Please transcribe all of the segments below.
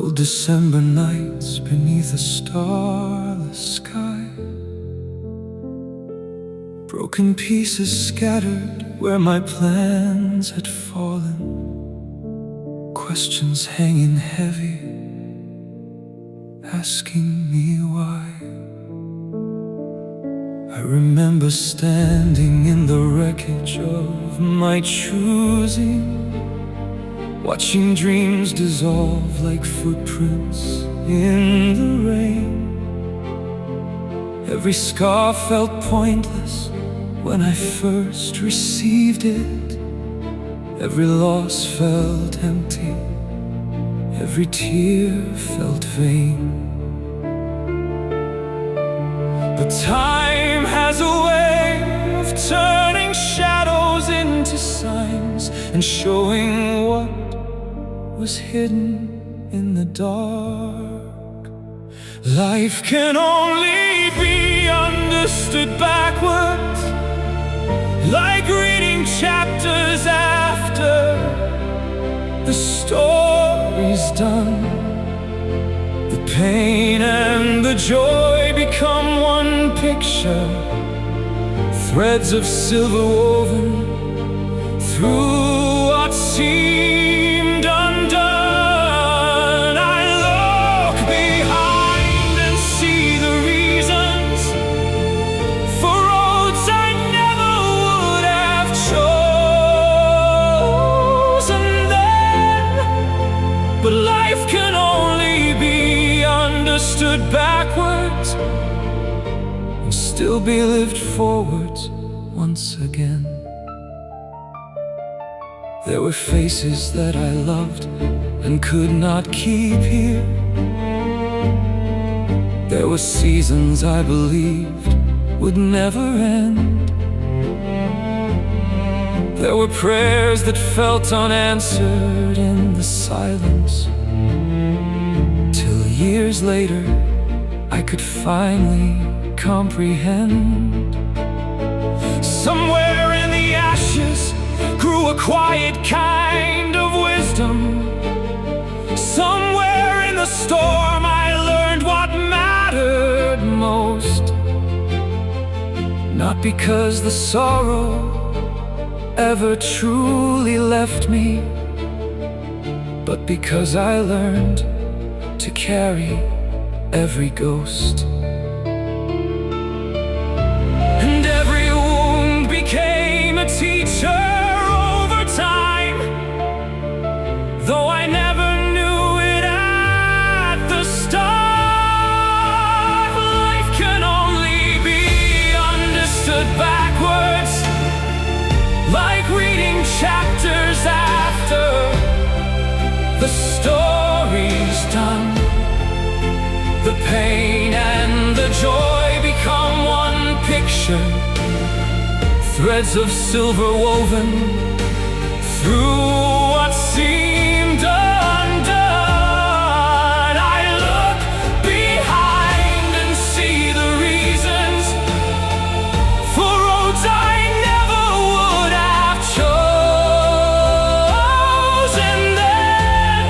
Cold December nights beneath a starless sky, broken pieces scattered where my plans had fallen, questions hanging heavy, asking me why. I remember standing in the wreckage of my choosing, watching dreams dissolve like footprints in the rain. Every scar felt pointless when I first received it. Every loss felt empty, every tear felt vain. But time has a way of turning shadows into signs and showing what was hidden in the dark. Life can only be understood backwards, like reading chapters after the story's done. The pain and the joy become one picture, threads of silver woven through what seemed undone. I look behind and see the reasons for roads I never would have chosen then. But life can only be understood backwards and still be lived forwards once again. There were faces that I loved and could not keep here. There were seasons I believed would never end. There were prayers that felt unanswered in the silence, till years later I could finally comprehend. Somewhere in the ashes grew a quiet kind of wisdom. Somewhere in the storm I learned what mattered most. Not because the sorrow ever truly left me, but because I learned to carry every ghost. And every wound became a teacher over time, though I never knew it at the start. Life can only be understood backwards, like reading chapters after the story's done. The pain and the joy become one picture, threads of silver woven through what seemed undone. I look behind and see the reasons for roads I never would have chosen then.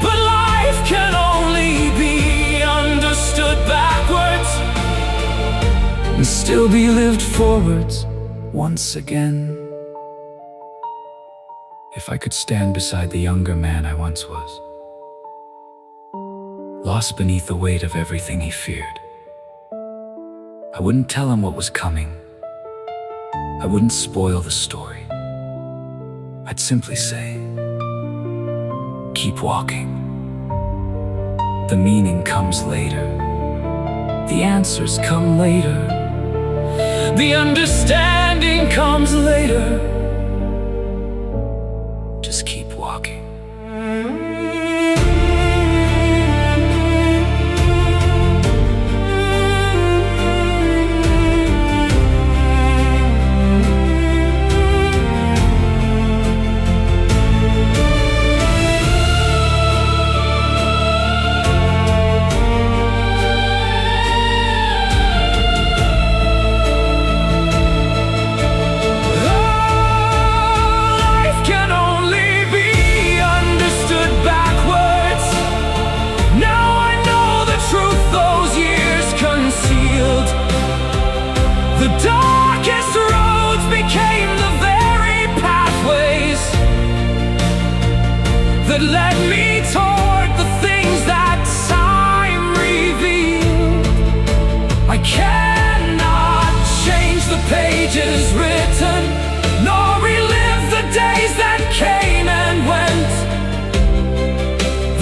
But life can only be understood backwards and still be lived forwards once again. If I could stand beside the younger man I once was, lost beneath the weight of everything he feared, I wouldn't tell him what was coming. I wouldn't spoil the story. I'd simply say, keep walking. The meaning comes later. The answers come later. The understanding comes later. Just keep walking. Oh that led me toward the things that time revealed. I cannot change the pages written, nor relive the days that came and went.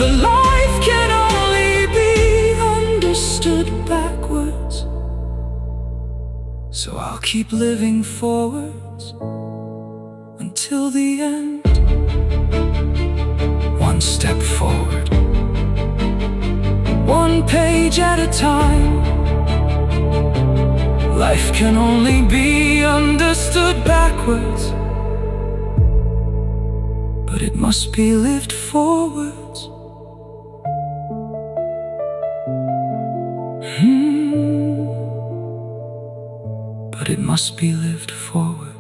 The life can only be understood backwards, so I'll keep living forwards until the end. One step forward, one page at a time. Life can only be understood backwards, but it must be lived forwards. But it must be lived forward.